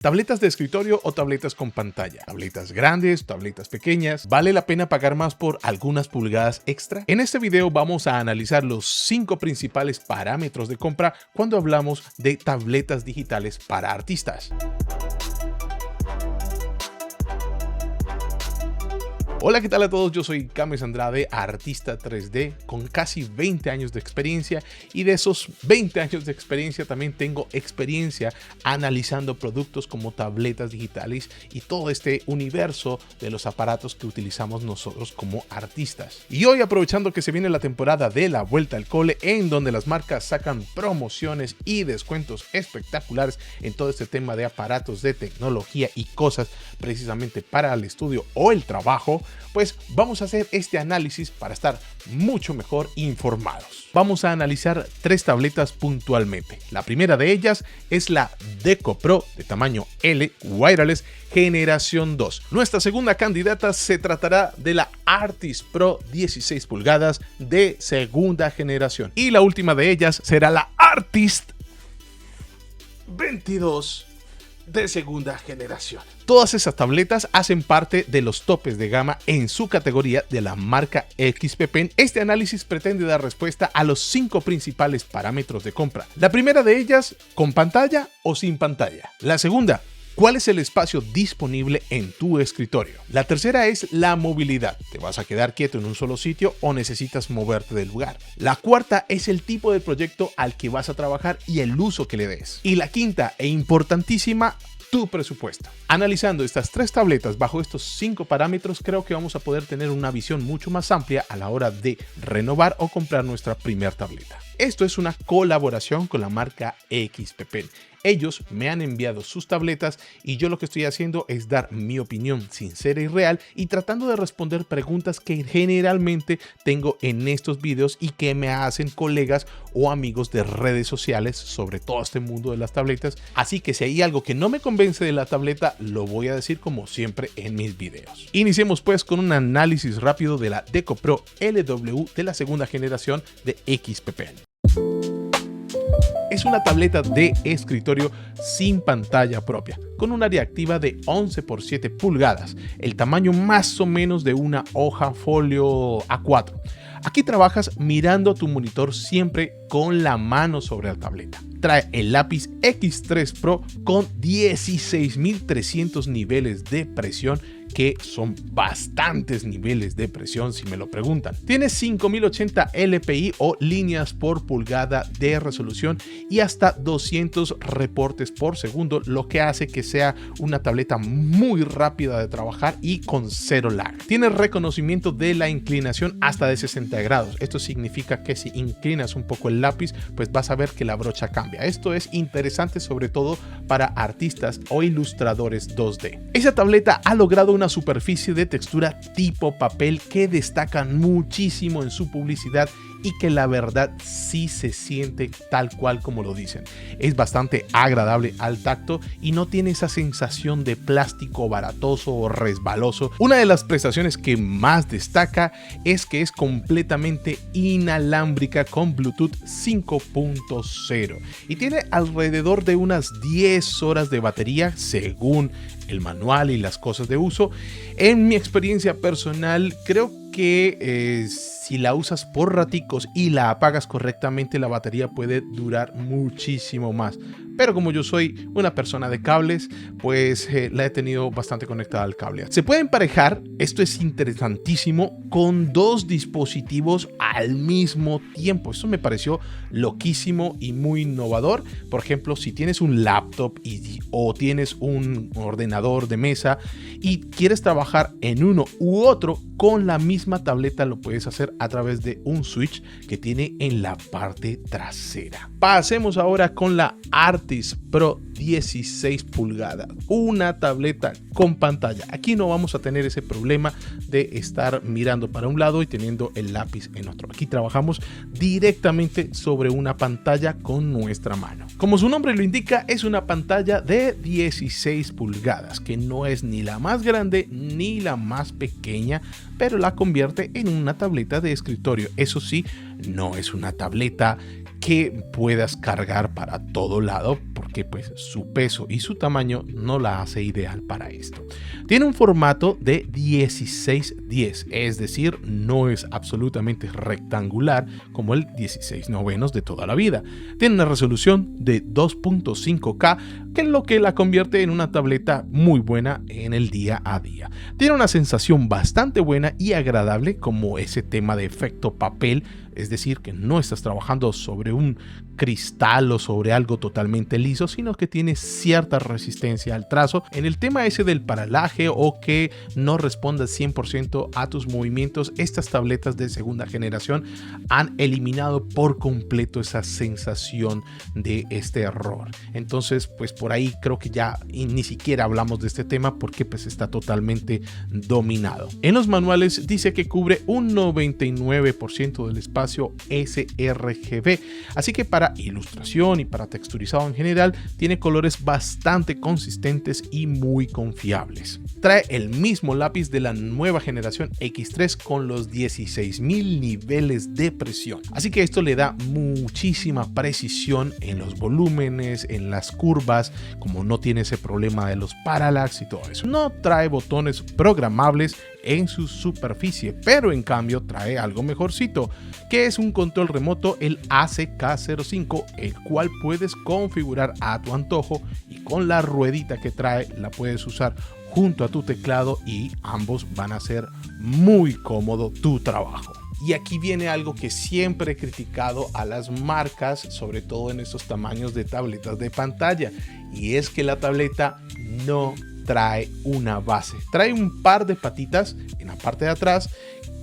Tabletas de escritorio o tabletas con pantalla. Tabletas grandes, tabletas pequeñas. ¿Vale la pena pagar más por algunas pulgadas extra? En este video vamos a analizar los 5 principales parámetros de compra cuando hablamos de tabletas digitales para artistas. Hola, ¿qué tal a todos? Yo soy Cames Andrade, artista 3D con casi 20 años de experiencia, y de esos 20 años de experiencia también tengo experiencia analizando productos como tabletas digitales y todo este universo de los aparatos que utilizamos nosotros como artistas. Y hoy, aprovechando que se viene la temporada de la vuelta al cole, en donde las marcas sacan promociones y descuentos espectaculares en todo este tema de aparatos de tecnología y cosas precisamente para el estudio o el trabajo, pues vamos a hacer este análisis para estar mucho mejor informados. Vamos a analizar 3 tabletas puntualmente. La primera de ellas es la Deco Pro de tamaño L Wireless generación 2. Nuestra segunda candidata se tratará de la Artist Pro 16 pulgadas de segunda generación. Y la última de ellas será la Artist 22 de segunda generación. Todas esas tabletas hacen parte de los topes de gama en su categoría de la marca XP-Pen. Este análisis pretende dar respuesta a los 5 principales parámetros de compra. La primera de ellas, con pantalla o sin pantalla. La segunda, ¿cuál es el espacio disponible en tu escritorio? La tercera es la movilidad. ¿Te vas a quedar quieto en un solo sitio o necesitas moverte del lugar? La cuarta es el tipo de proyecto al que vas a trabajar y el uso que le des. Y la quinta e importantísima, tu presupuesto. Analizando estas 3 tabletas bajo estos 5 parámetros, creo que vamos a poder tener una visión mucho más amplia a la hora de renovar o comprar nuestra primera tableta. Esto es una colaboración con la marca XP-Pen. Ellos me han enviado sus tabletas y yo lo que estoy haciendo es dar mi opinión sincera y real, y tratando de responder preguntas que generalmente tengo en estos videos y que me hacen colegas o amigos de redes sociales sobre todo este mundo de las tabletas. Así que si hay algo que no me convence de la tableta, lo voy a decir como siempre en mis videos. Iniciemos pues con un análisis rápido de la Deco Pro LW de la segunda generación de XP-Pen. Es una tableta de escritorio sin pantalla propia, con un área activa de 11 por 7 pulgadas, el tamaño más o menos de una hoja folio A4. Aquí trabajas mirando tu monitor siempre con la mano sobre la tableta. Trae el lápiz X3 Pro con 16.300 niveles de presión, que son bastantes niveles de presión si me lo preguntan. Tiene 5080 LPI o líneas por pulgada de resolución y hasta 200 reportes por segundo, lo que hace que sea una tableta muy rápida de trabajar y con 0 lag. Tiene reconocimiento de la inclinación hasta de 60 grados. Esto significa que si inclinas un poco el lápiz, pues vas a ver que la brocha cambia. Esto es interesante sobre todo para artistas o ilustradores 2D. Esa tableta ha logrado una superficie de textura tipo papel que destaca muchísimo en su publicidad y que la verdad sí se siente tal cual como lo dicen. Es bastante agradable al tacto y no tiene esa sensación de plástico baratoso o resbaloso. Una de las prestaciones que más destaca es que es completamente inalámbrica con Bluetooth 5.0 y tiene alrededor de unas 10 horas de batería según el manual y las cosas de uso. En mi experiencia personal, creo que si la usas por raticos y la apagas correctamente, la batería puede durar muchísimo más. Pero como yo soy una persona de cables, pues la he tenido bastante conectada al cable. Se puede emparejar, esto es interesantísimo, con 2 dispositivos al mismo tiempo. Eso me pareció loquísimo y muy innovador. Por ejemplo, si tienes un laptop o tienes un ordenador de mesa y quieres trabajar en uno u otro con la misma tableta, lo puedes hacer a través de un switch que tiene en la parte trasera. Pasemos ahora con la Artist Pro 16 pulgadas, una tableta con pantalla. Aquí no vamos a tener ese problema de estar mirando para un lado y teniendo el lápiz en otro. Aquí trabajamos directamente sobre una pantalla con nuestra mano. Como su nombre lo indica, es una pantalla de 16 pulgadas, que no es ni la más grande ni la más pequeña, pero la convierte en una tableta de escritorio. Eso sí, no es una tableta que puedas cargar para todo lado, porque porque pues su peso y su tamaño no la hace ideal para esto. Tiene un formato de 16:10, es decir, no es absolutamente rectangular como el 16:9 de toda la vida. Tiene una resolución de 2.5K, que es lo que la convierte en una tableta muy buena en el día a día. Tiene una sensación bastante buena y agradable, como ese tema de efecto papel, es decir, que no estás trabajando sobre un cristal o sobre algo totalmente liso, sino que tiene cierta resistencia al trazo. En el tema ese del paralaje o que no responda 100% a tus movimientos, estas tabletas de segunda generación han eliminado por completo esa sensación de este error. Entonces, pues por ahí creo que ya ni siquiera hablamos de este tema porque pues está totalmente dominado. En los manuales dice que cubre un 99% del espacio sRGB, así que para ilustración y para texturizado en general tiene colores bastante consistentes y muy confiables. Trae el mismo lápiz de la nueva generación X3 con los 16.000 niveles de presión, así que esto le da muchísima precisión en los volúmenes, en las curvas, como no tiene ese problema de los parallax y todo eso. No trae botones programables en su superficie, pero en cambio trae algo mejorcito, que es un control remoto, el ACK05, el cual puedes configurar a tu antojo, y con la ruedita que trae la puedes usar junto a tu teclado y ambos van a hacer muy cómodo tu trabajo. Y aquí viene algo que siempre he criticado a las marcas, sobre todo en estos tamaños de tabletas de pantalla, y es que la tableta no trae una base. Trae un par de patitas en la parte de atrás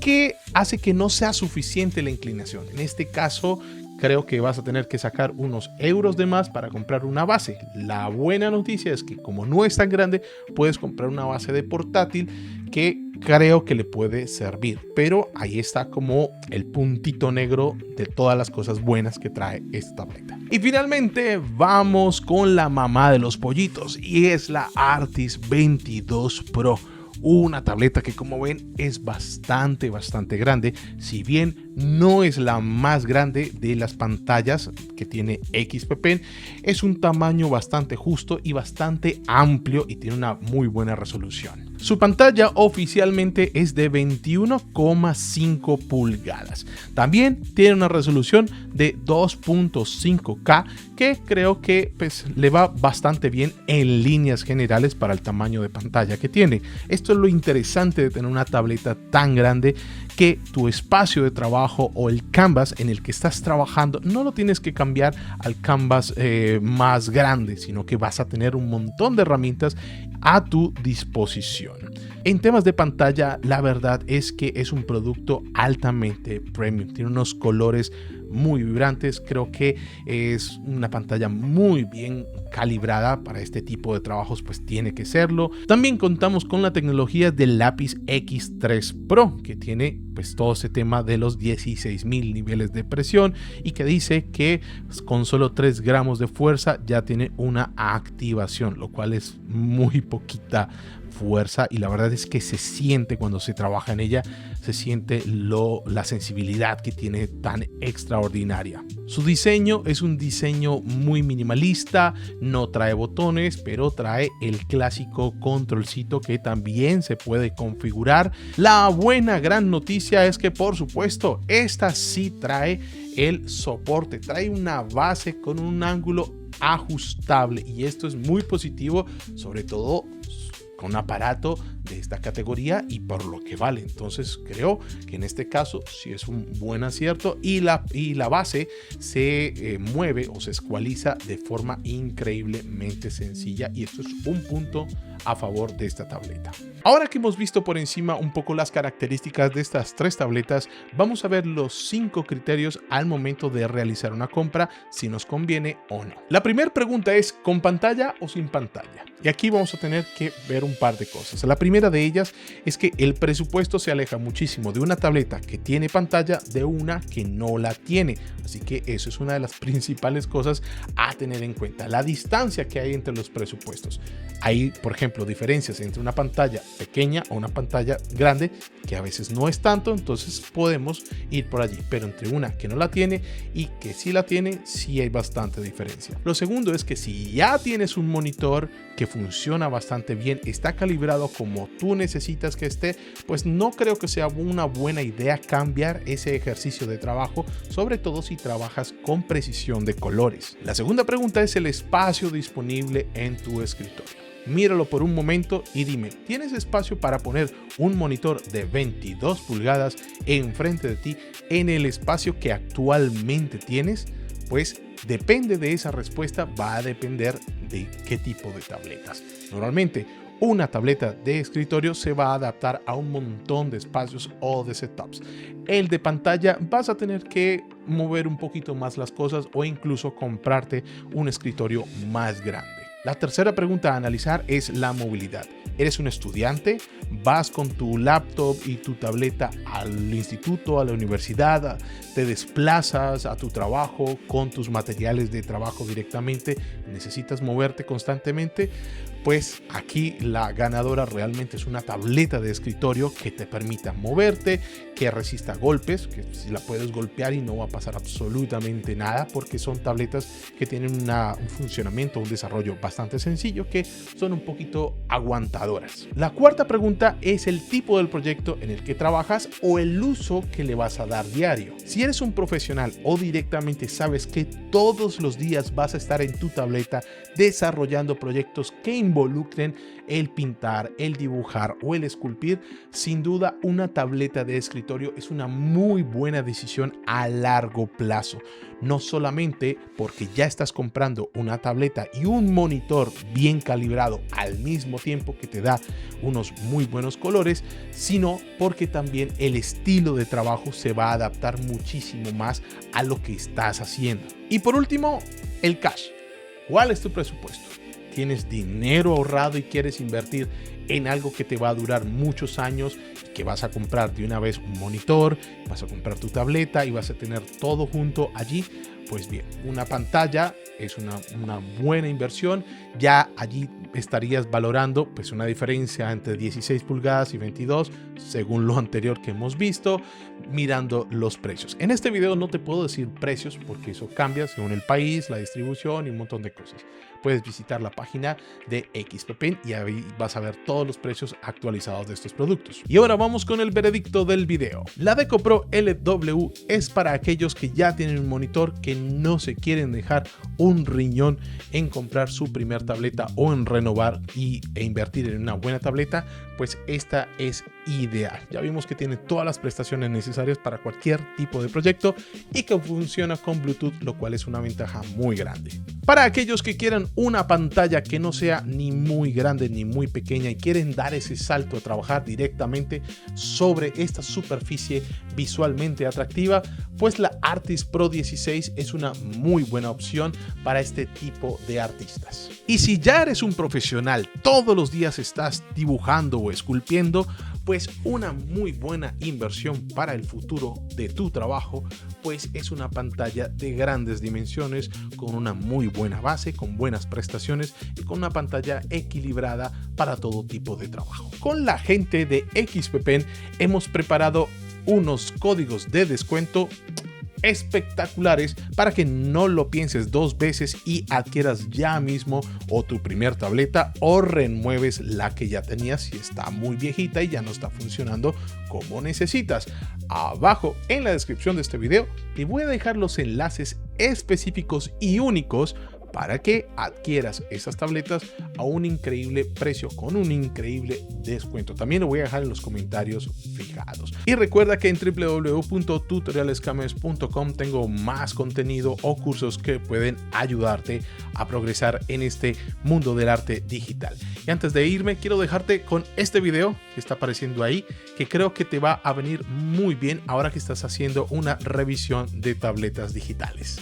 que hace que no sea suficiente la inclinación. En este caso, creo que vas a tener que sacar unos euros de más para comprar una base. La buena noticia es que como no es tan grande, puedes comprar una base de portátil que creo que le puede servir, pero ahí está como el puntito negro de todas las cosas buenas que trae esta tableta. Y finalmente vamos con la mamá de los pollitos, y es la Artis 22 Pro. Una tableta que, como ven, es bastante grande. Si bien no es la más grande de las pantallas que tiene XP Pen, es un tamaño bastante justo y bastante amplio, y tiene una muy buena resolución. Su pantalla oficialmente es de 21,5 pulgadas. También tiene una resolución de 2.5K, que creo que pues le va bastante bien en líneas generales para el tamaño de pantalla que tiene. Esto es lo interesante de tener una tableta tan grande, que tu espacio de trabajo o el canvas en el que estás trabajando no lo tienes que cambiar al canvas más grande, sino que vas a tener un montón de herramientas a tu disposición. En temas de pantalla, la verdad es que es un producto altamente premium. Tiene unos colores muy vibrantes. Creo que es una pantalla muy bien calibrada para este tipo de trabajos, pues tiene que serlo. También contamos con la tecnología del lápiz X3 Pro, que tiene pues todo ese tema de los 16.000 niveles de presión, y que dice que con solo 3 gramos de fuerza ya tiene una activación, lo cual es muy poquita fuerza, y la verdad es que se siente cuando se trabaja en ella, se siente la sensibilidad que tiene tan extraordinaria. Su diseño es un diseño muy minimalista, no trae botones, pero trae el clásico controlcito que también se puede configurar. La buena gran noticia es que, por supuesto, esta sí trae el soporte, trae una base con un ángulo ajustable, y esto es muy positivo, sobre todo con un aparato de esta categoría y por lo que vale. Entonces creo que en este caso sí es un buen acierto, y la base se mueve o se escualiza de forma increíblemente sencilla, y esto es un punto a favor de esta tableta. Ahora que hemos visto por encima un poco las características de estas 3 tabletas, vamos a ver los 5 criterios al momento de realizar una compra, si nos conviene o no. La primera pregunta es: ¿con pantalla o sin pantalla? Y aquí vamos a tener que ver un par de cosas. La primera primera de ellas es que el presupuesto se aleja muchísimo de una tableta que tiene pantalla de una que no la tiene. Así que eso es una de las principales cosas a tener en cuenta, la distancia que hay entre los presupuestos. Hay, por ejemplo, diferencias entre una pantalla pequeña o una pantalla grande, que a veces no es tanto, entonces podemos ir por allí, pero entre una que no la tiene y que sí la tiene, sí hay bastante diferencia. Lo segundo es que si ya tienes un monitor que funciona bastante bien, está calibrado como tú necesitas que esté, pues no creo que sea una buena idea cambiar ese ejercicio de trabajo, sobre todo si trabajas con precisión de colores. La segunda pregunta es el espacio disponible en tu escritorio. Míralo por un momento y dime, ¿tienes espacio para poner un monitor de 22 pulgadas enfrente de ti en el espacio que actualmente tienes? Pues depende de esa respuesta, va a depender de qué tipo de tabletas. Normalmente, una tableta de escritorio se va a adaptar a un montón de espacios o de setups. El de pantalla vas a tener que mover un poquito más las cosas o incluso comprarte un escritorio más grande. La tercera pregunta a analizar es la movilidad. ¿Eres un estudiante? ¿Vas con tu laptop y tu tableta al instituto, a la universidad? ¿Te desplazas a tu trabajo con tus materiales de trabajo directamente? ¿Necesitas moverte constantemente? Pues aquí la ganadora realmente es una tableta de escritorio que te permita moverte, que resista golpes, que si la puedes golpear y no va a pasar absolutamente nada, porque son tabletas que tienen un funcionamiento, un desarrollo bastante sencillo, que son un poquito aguantadoras. La cuarta pregunta es el tipo del proyecto en el que trabajas o el uso que le vas a dar diario. Si eres un profesional o directamente sabes que todos los días vas a estar en tu tableta desarrollando proyectos que involucren el pintar, el dibujar o el esculpir, sin duda una tableta de escritorio es una muy buena decisión a largo plazo. No solamente porque ya estás comprando una tableta y un monitor bien calibrado al mismo tiempo que te da unos muy buenos colores, sino porque también el estilo de trabajo se va a adaptar muchísimo más a lo que estás haciendo. Y por último, el cash. ¿Cuál es tu presupuesto? ¿Tienes dinero ahorrado y quieres invertir en algo que te va a durar muchos años y que vas a comprar de una vez un monitor, vas a comprar tu tableta y vas a tener todo junto allí? Pues bien, una pantalla es una buena inversión. Ya allí estarías valorando pues una diferencia entre 16 pulgadas y 22 según lo anterior que hemos visto, mirando los precios. En este video no te puedo decir precios porque eso cambia según el país, la distribución y un montón de cosas. Puedes visitar la página de XPPen y ahí vas a ver todos los precios actualizados de estos productos. Y ahora vamos con el veredicto del video. La Deco Pro LW es para aquellos que ya tienen un monitor, que no se quieren dejar un riñón en comprar su primer tableta o en renovar e invertir en una buena tableta. Pues esta es ideal. Ya vimos que tiene todas las prestaciones necesarias para cualquier tipo de proyecto y que funciona con Bluetooth, lo cual es una ventaja muy grande. Para aquellos que quieran una pantalla que no sea ni muy grande ni muy pequeña y quieren dar ese salto a trabajar directamente sobre esta superficie visualmente atractiva, pues la Artis Pro 16 es una muy buena opción para este tipo de artistas. Y si ya eres un profesional, todos los días estás dibujando o esculpiendo, pues una muy buena inversión para el futuro de tu trabajo, pues es una pantalla de grandes dimensiones con una muy buena base, con buenas prestaciones y con una pantalla equilibrada para todo tipo de trabajo. Con la gente de XPPen hemos preparado unos códigos de descuento espectaculares para que no lo pienses dos veces y adquieras ya mismo o tu primer tableta o renueves la que ya tenías si está muy viejita y ya no está funcionando como necesitas. Abajo en la descripción de este video te voy a dejar los enlaces específicos y únicos para que adquieras esas tabletas a un increíble precio con un increíble descuento. También lo voy a dejar en los comentarios fijados. Y recuerda que en www.tutorialescames.com tengo más contenido o cursos que pueden ayudarte a progresar en este mundo del arte digital. Y antes de irme, quiero dejarte con este video que está apareciendo ahí, que creo que te va a venir muy bien ahora que estás haciendo una revisión de tabletas digitales.